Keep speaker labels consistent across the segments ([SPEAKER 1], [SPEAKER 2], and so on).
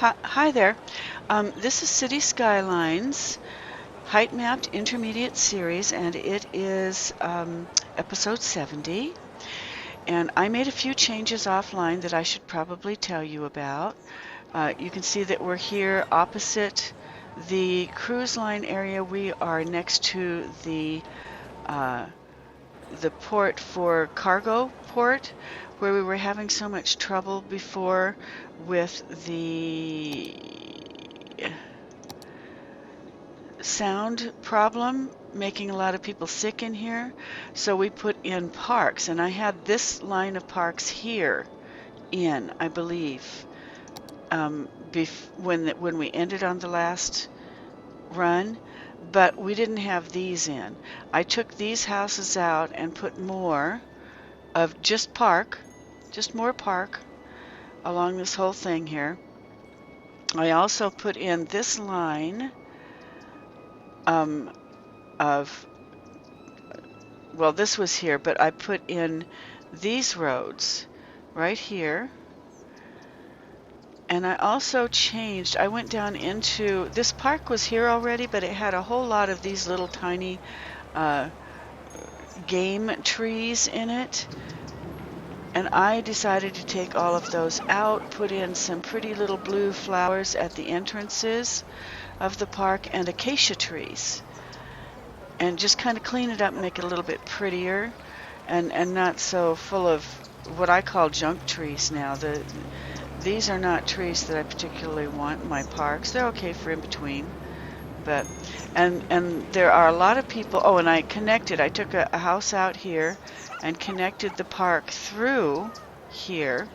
[SPEAKER 1] Hi there. This is City Skylines, HeightMapped Intermediate Series, and it is episode 70. And I made a few changes offline that I should probably tell you about. You can see that we're here opposite the cruise line area. We are next to uh, the port for cargo port, where we were having so much trouble before with the sound problem, making a lot of people sick in here. So we put in parks, and I had this line of parks here I believe, when we ended on the last run, but we didn't have these in. I took these houses out and put more of just more park along this whole thing here. I also put in this line of, well, this was here, but I put in these roads right here. And I also changed, I went down into, this park was here already, but it had a whole lot of these little tiny game trees in it. And I decided to take all of those out, put in some pretty little blue flowers at the entrances of the park and acacia trees. And just kind of clean it up and make it a little bit prettier and not so full of what I call junk trees now. These are not trees that I particularly want in my parks. They're okay for in between. But and there are a lot of people. Oh, and I took a house out here and connected the park through here.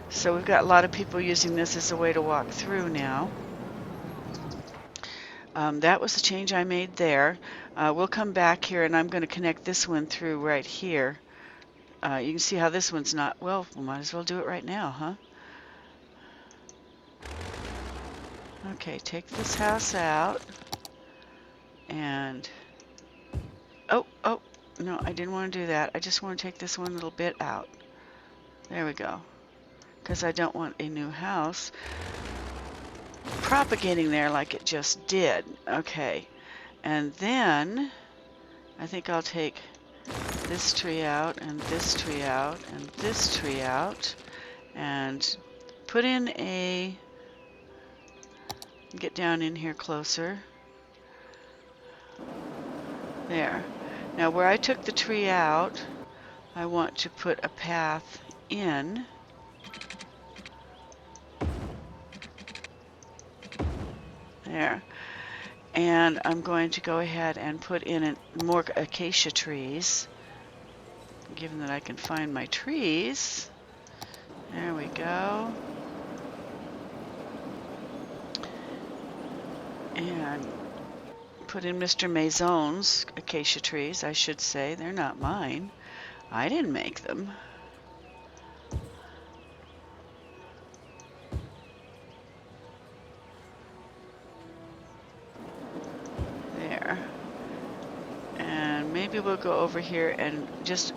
[SPEAKER 1] So we've got a lot of people using this as a way to walk through now. That was the change I made there. We'll come back here, and I'm going to connect this one through right here. You can see how this one's not, well, we might as well do it right now, huh? Okay, take this house out, and, oh, no, I didn't want to do that. I just want to take this one little bit out. There we go, because I don't want a new house propagating there like it just did. Okay, and then I think I'll take this tree out, and this tree out, and this tree out, and put in get down in here closer. There. Now where I took the tree out, I want to put a path in. There. And I'm going to go ahead and put in more acacia trees, given that I can find my trees. There we go. And put in Mr. Maison's acacia trees, I should say. They're not mine. I didn't make them. There. And maybe we'll go over here and just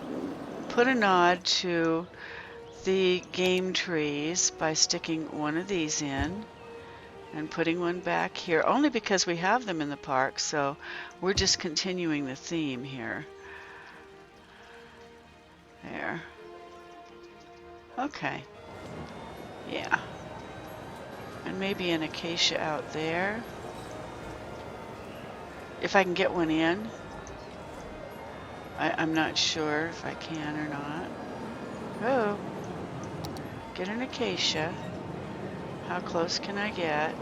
[SPEAKER 1] put a nod to the game trees by sticking one of these in and putting one back here, only because we have them in the park, so we're just continuing the theme here. There. Okay. Yeah. And maybe an acacia out there, if I can get one in. I'm not sure if I can or not. Oh, get an acacia. How close can I get?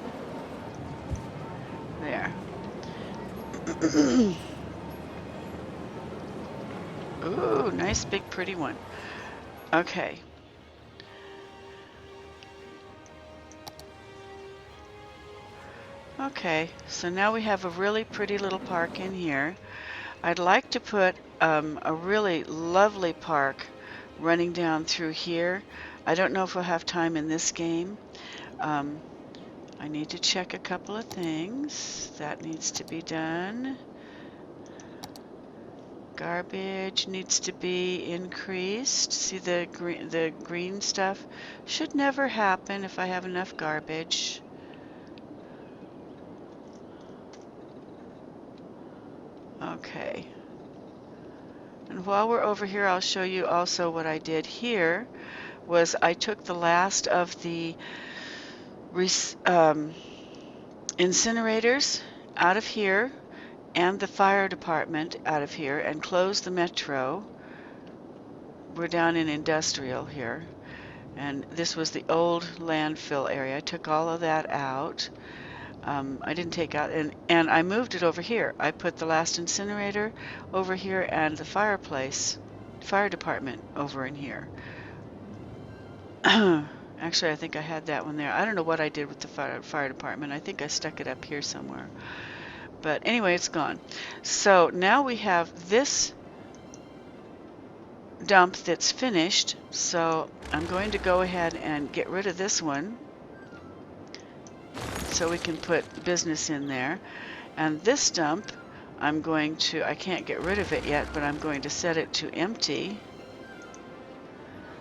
[SPEAKER 1] There. Ooh, nice big pretty one. Okay. Okay, so now we have a really pretty little park in here. I'd like to put a really lovely park running down through here. I don't know if we'll have time in this game. I need to check a couple of things. That needs to be done. Garbage needs to be increased. See the green stuff? Should never happen if I have enough garbage. Okay. And while we're over here, I'll show you also what I did here. Was I took the last of the incinerators out of here and the fire department out of here and closed the metro. We're down in industrial here, and this was the old landfill area. I took all of that out. I didn't take out, and I moved it over here. I put the last incinerator over here and the fire department over in here. Actually, I think I had that one there. I don't know what I did with the fire department. I think I stuck it up here somewhere. But anyway, it's gone. So now we have this dump that's finished. So I'm going to go ahead and get rid of this one so we can put business in there. And this dump, I can't get rid of it yet, but I'm going to set it to empty.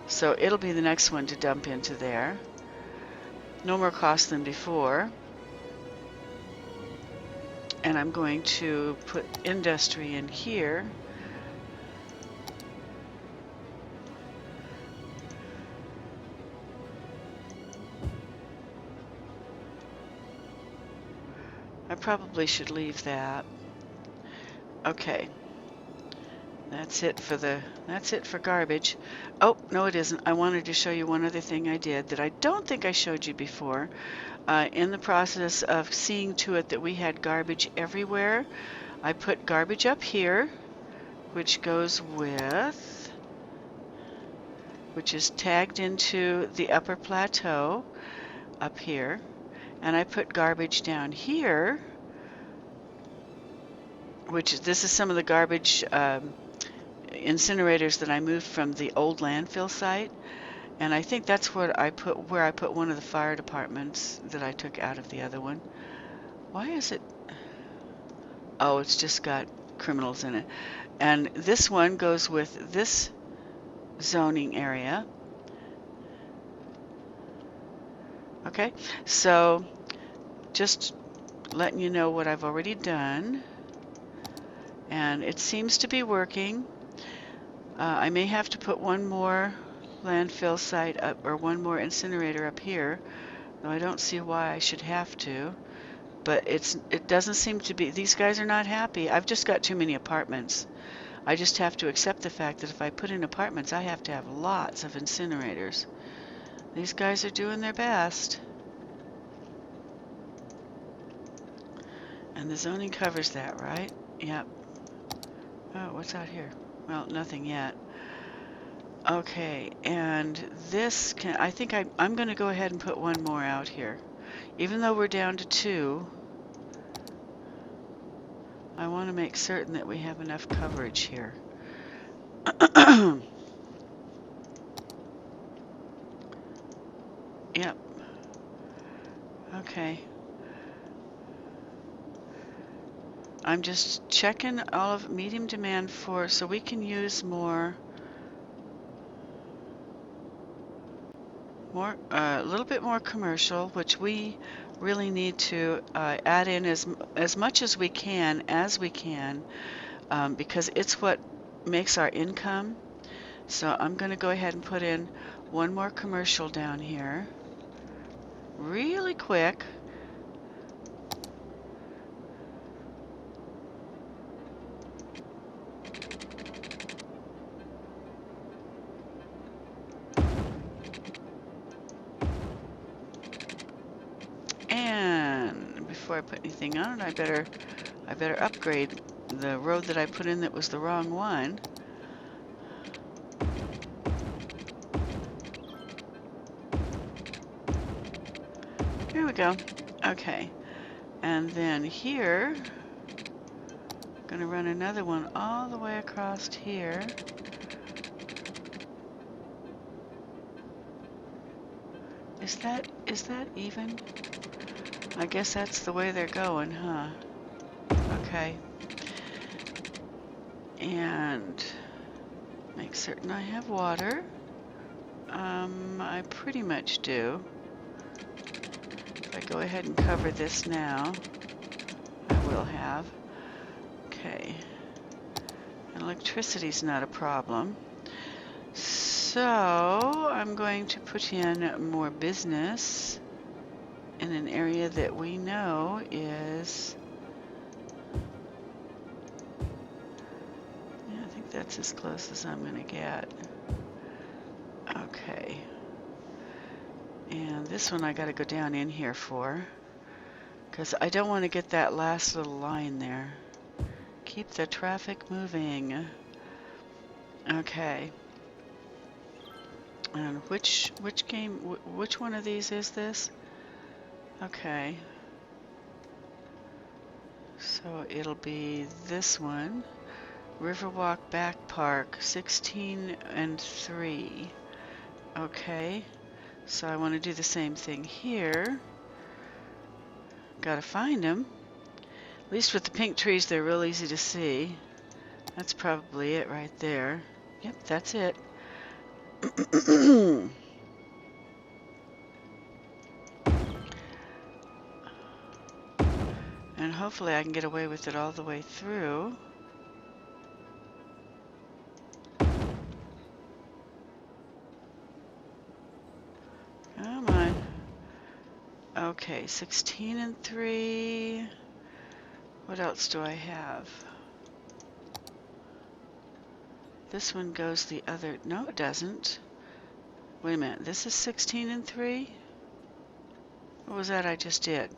[SPEAKER 1] So it'll be the next one to dump into there. No more cost than before. And I'm going to put industry in here. I probably should leave that. Okay. That's it for garbage. Oh, no it isn't. I wanted to show you one other thing I did that I don't think I showed you before. In the process of seeing to it that we had garbage everywhere, I put garbage up here, which is tagged into the upper plateau up here. And I put garbage down here, this is some of the garbage incinerators that I moved from the old landfill site, and I think that's where I put one of the fire departments that I took out of the other one. Why is it? Oh, it's just got criminals in it. And this one goes with this zoning area. Okay, so just letting you know what I've already done, and it seems to be working. I may have to put one more landfill site up, or one more incinerator up here, though I don't see why I should have to. But it doesn't seem to be, these guys are not happy. I've just got too many apartments. I just have to accept the fact that if I put in apartments, I have to have lots of incinerators. These guys are doing their best. And the zoning covers that, right? Yep. Oh, what's out here? Well, nothing yet. Okay, and this I think I'm going to go ahead and put one more out here. Even though we're down to 2, I want to make certain that we have enough coverage here. Yep. Okay. I'm just checking all of medium demand for, so we can use a little bit more commercial, which we really need to add in as much as we can, because it's what makes our income. So I'm going to go ahead and put in one more commercial down here, really quick. Before I put anything on it, I better upgrade the road that I put in that was the wrong one. Here we go. Okay, and then here, I'm going to run another one all the way across here. Is that even? I guess that's the way they're going, huh? Okay. and make certain I have water. I pretty much do. If I go ahead and cover this now, I will have. Okay. And electricity's not a problem. So I'm going to put in more business in an area that we know is, yeah, I think that's as close as I'm going to get. Okay. And this one I got to go down in here for, because I don't want to get that last little line there. Keep the traffic moving. Okay. And which one of these is this? Okay. So it'll be this one. Riverwalk Back Park, 16 and 3. Okay. So I want to do the same thing here. Gotta find them. At least with the pink trees, they're real easy to see. That's probably it right there. Yep, that's it. And hopefully I can get away with it all the way through. Come on. Okay, 16 and 3. What else do I have? This one goes the other. No, it doesn't. Wait a minute. This is 16 and 3? What was that I just did?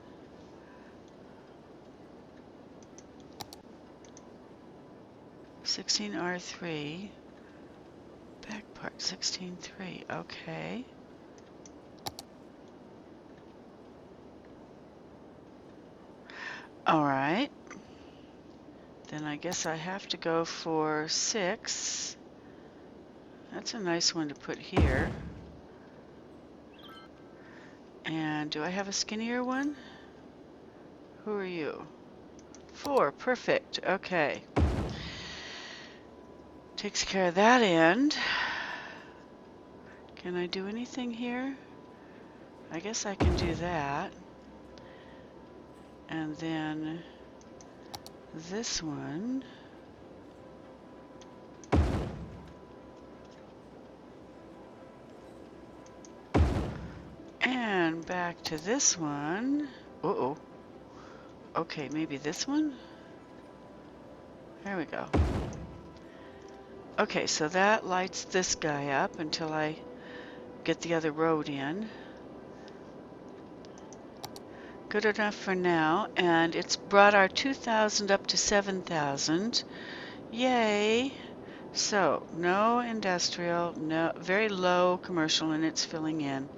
[SPEAKER 1] R3. Back part 16.3. Okay. All right. Then I guess I have to go for 6. That's a nice one to put here. And do I have a skinnier one? Who are you? 4. Perfect. Okay. Takes care of that end. Can I do anything here? I guess I can do that. And then this one. And back to this one. Uh-oh. Okay, maybe this one? There we go. Okay, so that lights this guy up until I get the other road in. Good enough for now, and it's brought our 2,000 up to 7,000. Yay! So, no industrial, no, very low commercial, and it's filling in.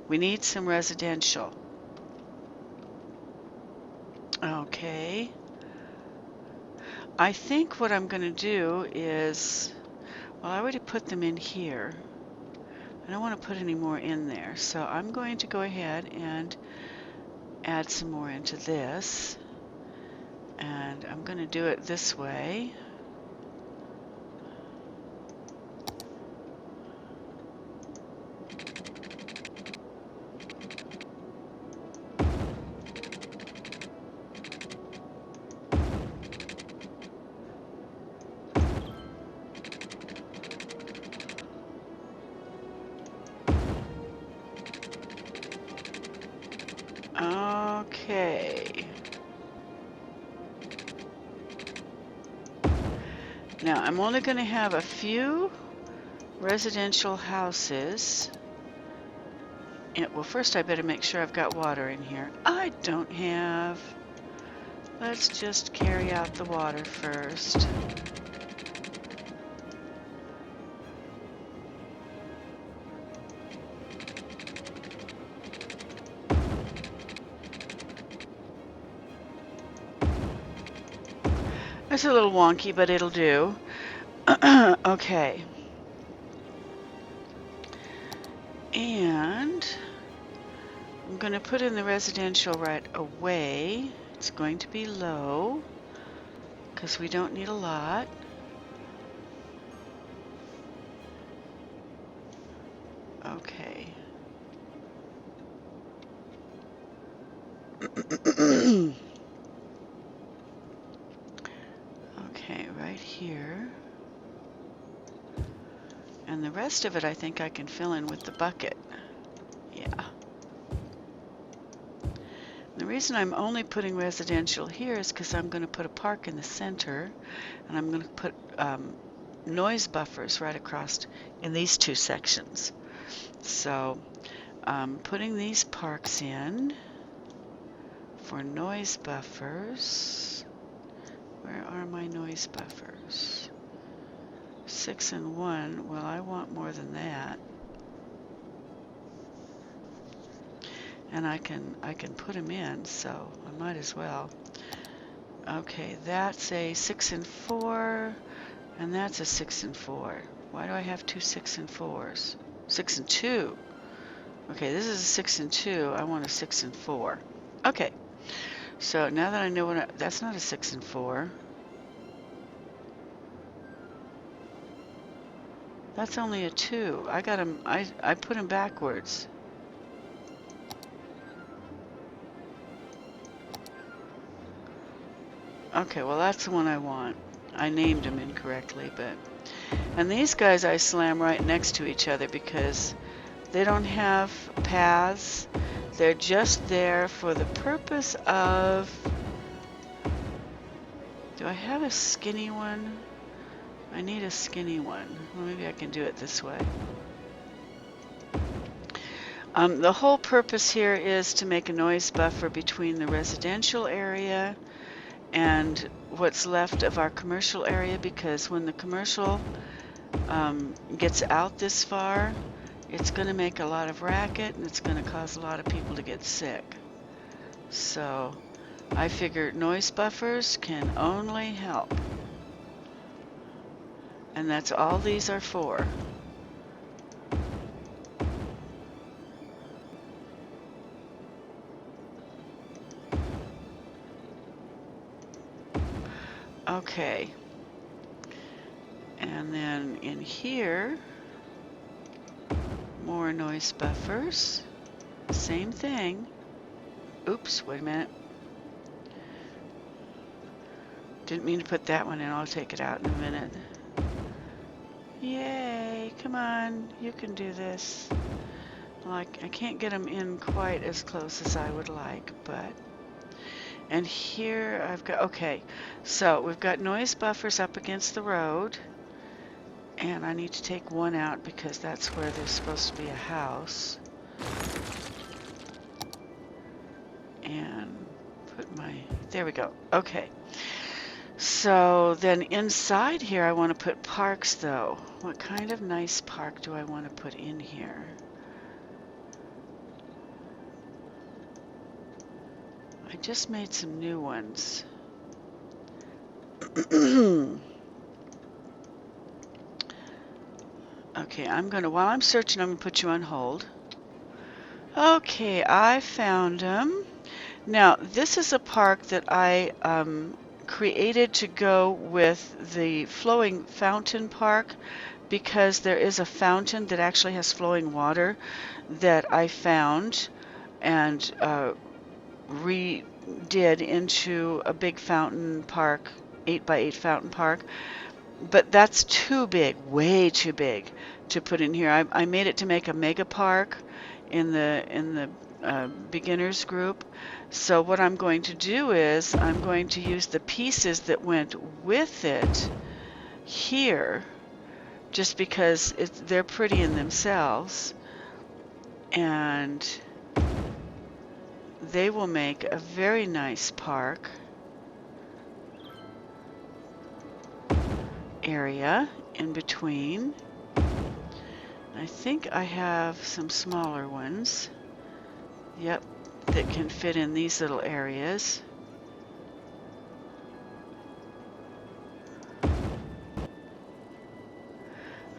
[SPEAKER 1] We need some residential. Okay. I think what I'm going to do is, well, I already put them in here. I don't want to put any more in there, so I'm going to go ahead and add some more into this. And I'm going to do it this way. Okay. Now I'm only going to have a few residential houses. And, well, first I better make sure I've got water in here. I don't have. Let's just carry out the water first. It's a little wonky, but it'll do. Okay. And I'm going to put in the residential right away. It's going to be low because we don't need a lot. Okay, right here. And the rest of it I think I can fill in with the bucket. Yeah. The reason I'm only putting residential here is because I'm going to put a park in the center, and I'm going to put noise buffers right across in these two sections. So putting these parks in for noise buffers. Where are my noise buffers? 6 and 1. Well, I want more than that. And I can put them in, so I might as well. Okay, that's a 6 and 4, and that's a 6 and 4. Why do I have two 6 and 4s? 6 and 2. Okay, this is a 6 and 2. I want a 6 and 4. Okay, so now that I know what that's not a 6 and 4. That's only a 2. I got them. I put them backwards. Okay, well that's the one I want. I named them incorrectly, but... And these guys I slam right next to each other because they don't have paths. They're just there for the purpose of... Do I have a skinny one? I need a skinny one. Well, maybe I can do it this way. The whole purpose here is to make a noise buffer between the residential area and what's left of our commercial area, because when the commercial gets out this far, it's going to make a lot of racket and it's going to cause a lot of people to get sick. So I figure noise buffers can only help. And that's all these are for. Okay. And then in here, more noise buffers. Same thing. Oops, wait a minute. Didn't mean to put that one in. I'll take it out in a minute. Yay, come on, you can do this. Like, I can't get them in quite as close as I would like, but... And here I've got, okay, so we've got noise buffers up against the road, and I need to take one out because that's where there's supposed to be a house. And put my, there we go, okay. So then inside here I want to put parks though. What kind of nice park do I want to put in here? I just made some new ones. Okay, while I'm searching, I'm going to put you on hold. Okay, I found them. Now, this is a park that I created to go with the flowing fountain park, because there is a fountain that actually has flowing water that I found and redid into a big fountain park, 8x8 fountain park. But that's too big, way too big to put in here. I made it to make a mega park in the beginners group. So what I'm going to do is I'm going to use the pieces that went with it here, just because they're pretty in themselves, and they will make a very nice park area in between. I think I have some smaller ones. Yep, that can fit in these little areas.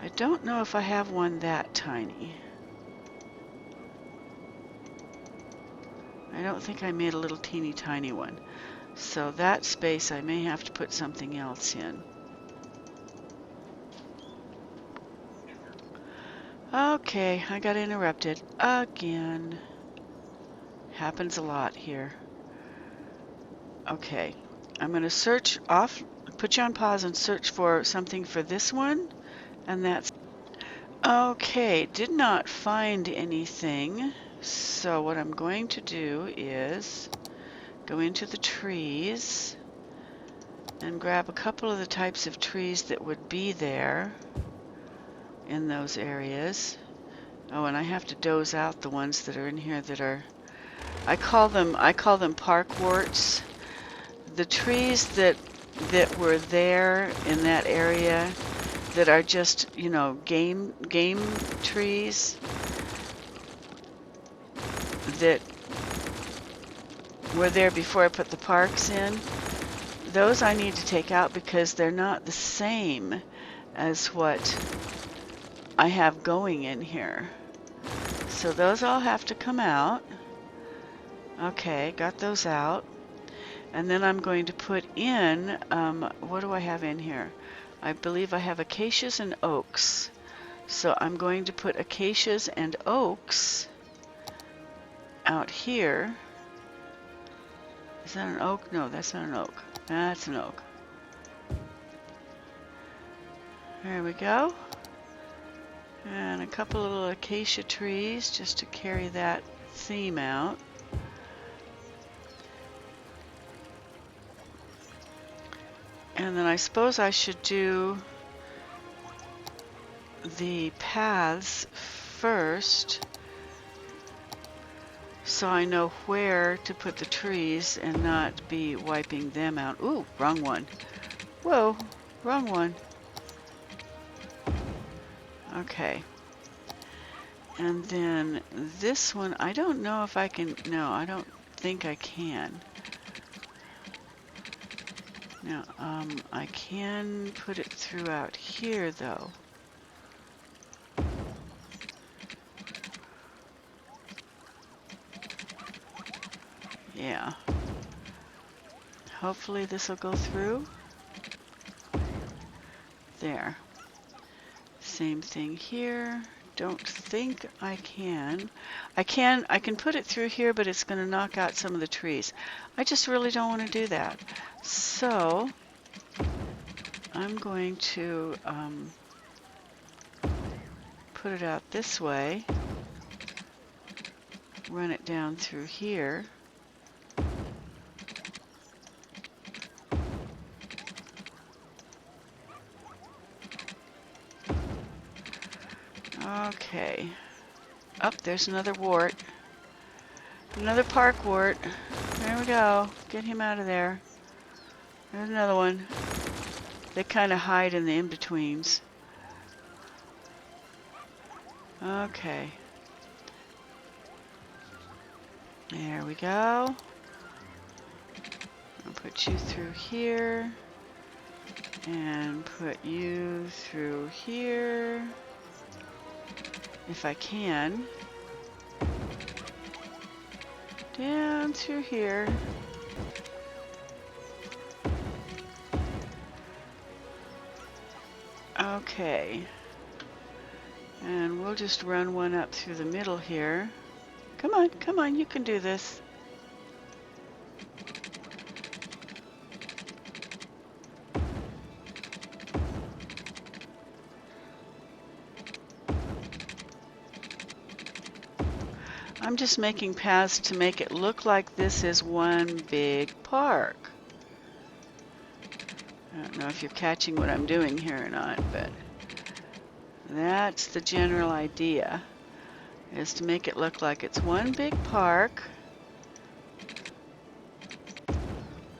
[SPEAKER 1] I don't know if I have one that tiny. I don't think I made a little teeny tiny one. So that space I may have to put something else in. Okay, I got interrupted again. Happens a lot here. Okay, I'm going to search off, put you on pause and search for something for this one, and that's okay. Did not find anything, so what I'm going to do is go into the trees and grab a couple of the types of trees that would be there in those areas. Oh, and I have to doze out the ones that are in here that are, I call them parkworts. The trees that were there in that area that are just, you know, game trees that were there before I put the parks in, those I need to take out because they're not the same as what I have going in here. So those all have to come out. Okay, got those out. And then I'm going to put in, what do I have in here? I believe I have acacias and oaks. So I'm going to put acacias and oaks out here. Is that an oak? No, that's not an oak. That's an oak. There we go. And a couple little acacia trees just to carry that theme out. And then I suppose I should do the paths first so I know where to put the trees and not be wiping them out. Ooh, wrong one. Whoa, wrong one. Okay. And then this one, I don't know if I can, no, I don't think I can. Now, I can put it throughout here though. Yeah. Hopefully this will go through. There. Same thing here. Don't think I can. I can put it through here, but it's going to knock out some of the trees. I just really don't want to do that. So I'm going to put it out this way. Run it down through here. Okay. Up, there's another wart. Another park wart. There we go. Get him out of there. There's another one. They kind of hide in the in-betweens. Okay. There we go. I'll put you through here. And put you through here. If I can. Down through here. Okay. And we'll just run one up through the middle here. Come on, you can do this. I'm just making paths to make it look like this is one big park. I don't know if you're catching what I'm doing here or not, but that's the general idea, is to make it look like it's one big park.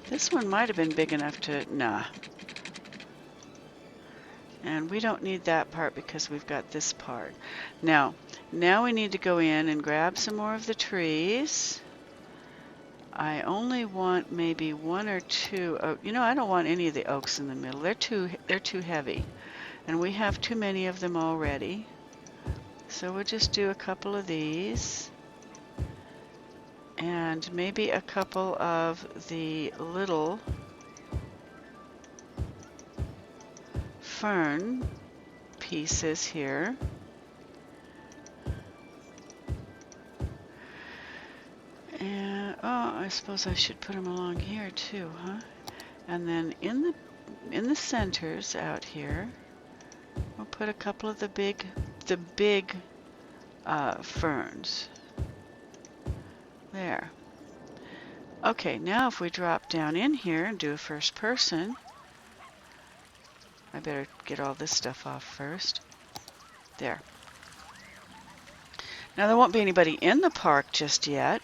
[SPEAKER 1] This one might have been big enough to, nah. And we don't need that part because we've got this part. Now we need to go in and grab some more of the trees. I only want maybe one or two. Oh, you know, I don't want any of the oaks in the middle. They're too heavy, and we have too many of them already. So we'll just do a couple of these, and maybe a couple of the little fern pieces here. And Oh, I suppose I should put them along here too, huh? And then in the centers out here, we'll put a couple of the big ferns. There. Okay, now if we drop down in here and do a first person, I better get all this stuff off first. There. Now there won't be anybody in the park just yet,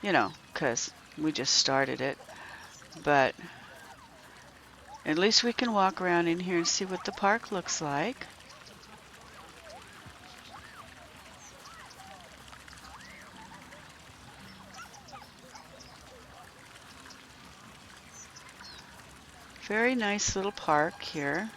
[SPEAKER 1] you know, because we just started it, but at least we can walk around in here and see what the park looks like. Very nice little park here.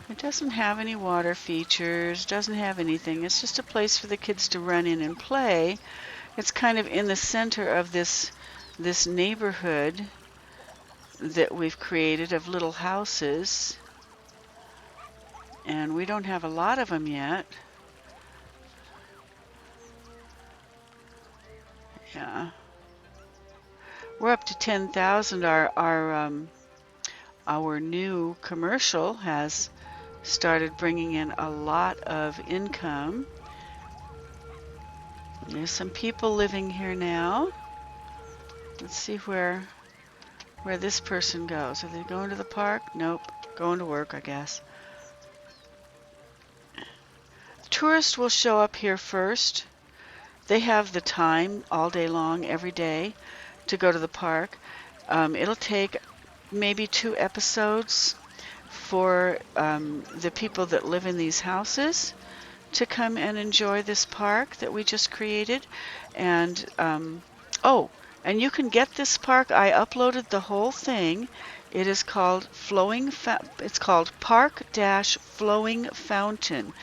[SPEAKER 1] It doesn't have any water features, doesn't have anything. It's just a place for the kids to run in and play. It's kind of in the center of this neighborhood that we've created of little houses. And we don't have a lot of them yet. Yeah. We're up to 10,000. Our new commercial has started bringing in a lot of income. There's some people living here now. Let's see where this person goes. Are they going to the park? Nope. Going to work, I guess. Tourists will show up here first. They have the time all day long, every day, to go to the park. It'll take maybe 2 episodes for the people that live in these houses to come and enjoy this park that we just created. And oh, and you can get this park. I uploaded the whole thing. It is called Park-Flowing Fountain,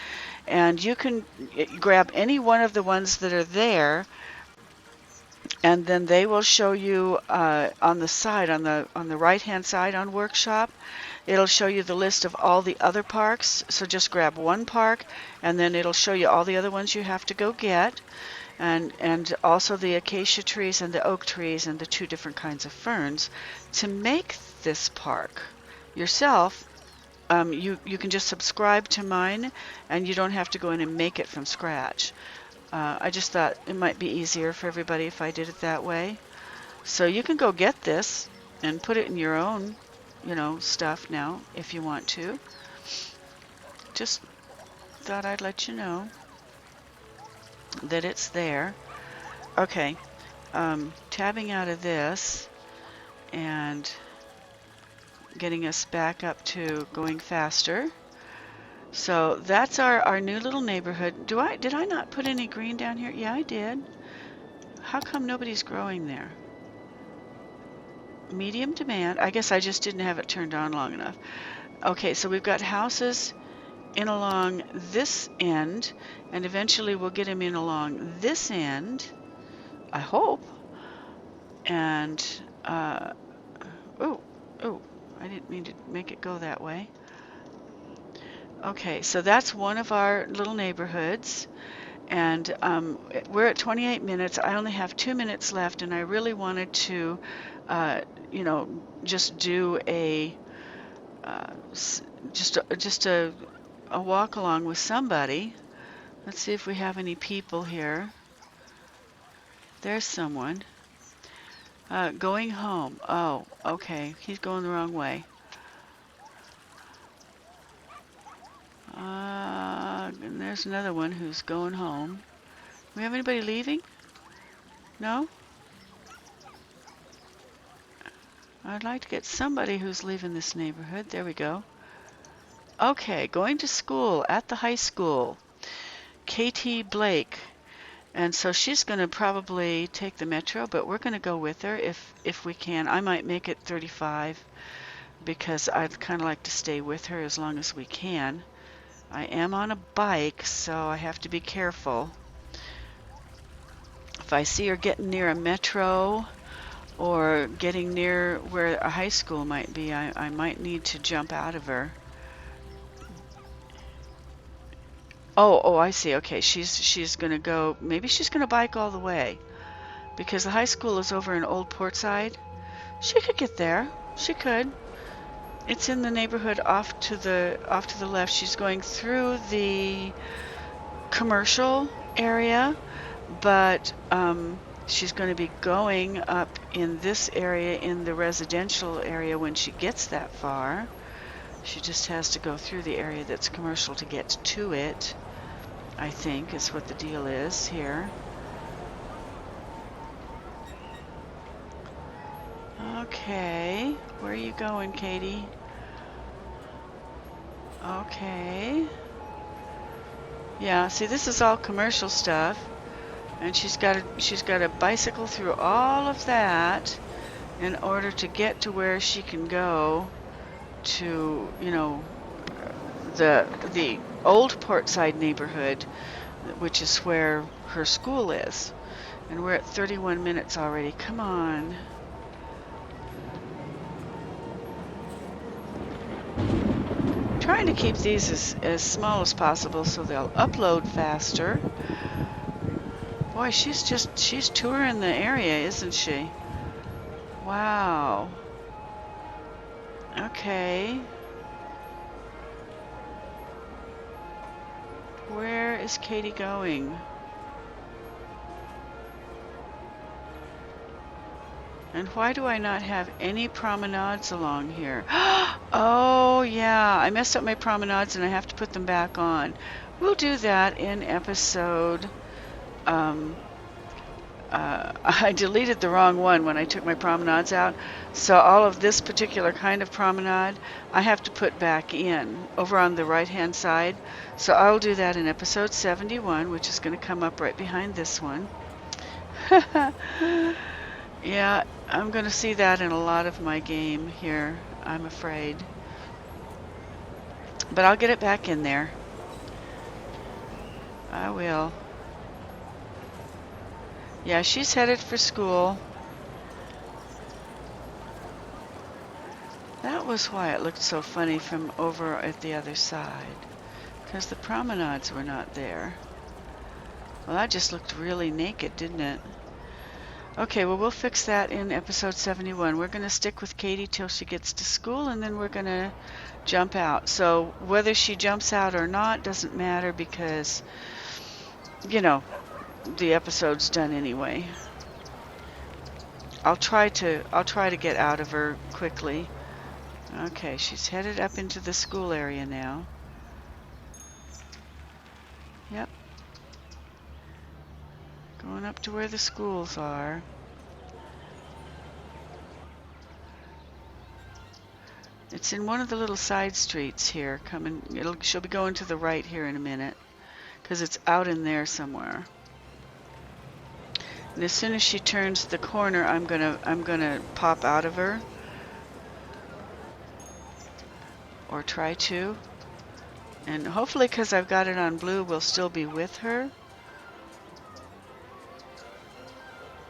[SPEAKER 1] and you can grab any one of the ones that are there, and then they will show you on the side, on the right-hand side on Workshop. It'll show you the list of all the other parks. So just grab one park, and then it'll show you all the other ones you have to go get, and also the acacia trees and the oak trees and the 2 different kinds of ferns. To make this park yourself, you can just subscribe to mine, and you don't have to go in and make it from scratch. I just thought it might be easier for everybody if I did it that way. So you can go get this and put it in your own, stuff now if you want to. Just thought I'd let you know that it's there. Okay, tabbing out of this and getting us back up to going faster. So that's our new little neighborhood. Did I not put any green down here? Yeah, I did. How come nobody's growing there? Medium demand. I guess I just didn't have it turned on long enough. Okay, so we've got houses in along this end, and eventually we'll get them in along this end, I hope. And oh, I didn't mean to make it go that way. Okay, so that's one of our little neighborhoods, and we're at 28 minutes. I only have 2 minutes left, and I really wanted to, just do a a walk along with somebody. Let's see if we have any people here. There's someone. Going home. Oh, okay. He's going the wrong way. And there's another one who's going home. Do we have anybody leaving? No? I'd like to get somebody who's leaving this neighborhood. There we go. Okay, going to school at the high school. Katie Blake. And so she's going to probably take the metro, but we're going to go with her if we can. I might make it 35 because I'd kind of like to stay with her as long as we can. I am on a bike, so I have to be careful. If I see her getting near a metro or getting near where a high school might be, I might need to jump out of her. Oh, I see. Okay, she's gonna go. Maybe she's gonna bike all the way because the high school is over in Old Portside. She could get there. She could. It's in the neighborhood off to the left. She's going through the commercial area, but she's going to be going up in this area in the residential area when she gets that far. She just has to go through the area that's commercial to get to it, I think is what the deal is here. Okay, where are you going, Katie? Okay. Yeah, see, this is all commercial stuff, and she's got to bicycle through all of that in order to get to where she can go to, you know, the old Portside neighborhood, which is where her school is. And we're at 31 minutes already. Come on. Trying to keep these as small as possible so they'll upload faster. Boy, she's touring the area, isn't she? Wow. Okay. Where is Katie going? And why do I not have any promenades along here? Oh, yeah, I messed up my promenades and I have to put them back on. We'll do that in episode... I deleted the wrong one when I took my promenades out. So all of this particular kind of promenade, I have to put back in over on the right-hand side. So I'll do that in episode 71, which is going to come up right behind this one. Yeah, I'm going to see that in a lot of my game here, I'm afraid. But I'll get it back in there. I will. Yeah, she's headed for school. That was why it looked so funny from over at the other side, because the promenades were not there. Well, that just looked really naked, didn't it? Okay, well, we'll fix that in episode 71. We're going to stick with Katie till she gets to school, and then we're going to jump out. So whether she jumps out or not doesn't matter because, you know, the episode's done anyway. I'll try to get out of her quickly. Okay, she's headed up into the school area now. Yep. Going up to where the schools are. It's in one of the little side streets here. She'll be going to the right here in a minute, because it's out in there somewhere. And as soon as she turns the corner, I'm gonna pop out of her, or try to, and hopefully, because I've got it on blue, we'll still be with her.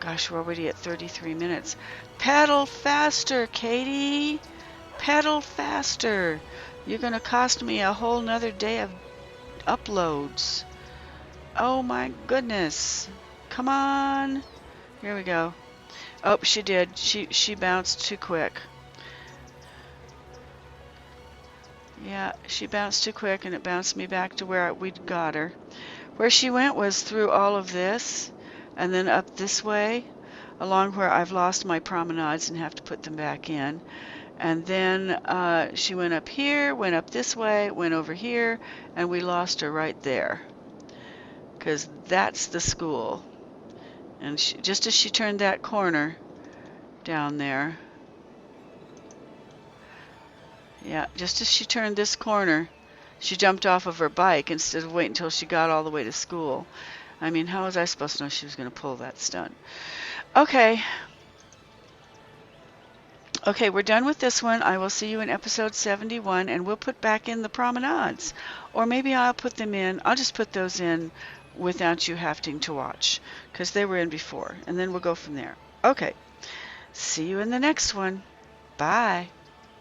[SPEAKER 1] Gosh, we're already at 33 minutes. Pedal faster, Katie! Pedal faster! You're gonna cost me a whole nother day of uploads. Oh my goodness. Come on. Here we go. Oh, she did. She bounced too quick. Yeah, she bounced too quick and it bounced me back to where we'd got her. Where she went was through all of this and then up this way, along where I've lost my promenades and have to put them back in. And then she went up here, went up this way, went over here, and we lost her right there. Because that's the school. And just as she turned that corner down there, yeah, just as she turned this corner, she jumped off of her bike instead of waiting until she got all the way to school. I mean, how was I supposed to know she was going to pull that stunt? Okay. Okay, we're done with this one. I will see you in episode 71, and we'll put back in the promenades. Or maybe I'll put them in. I'll just put those in without you having to watch, because they were in before. And then we'll go from there. Okay. See you in the next one. Bye.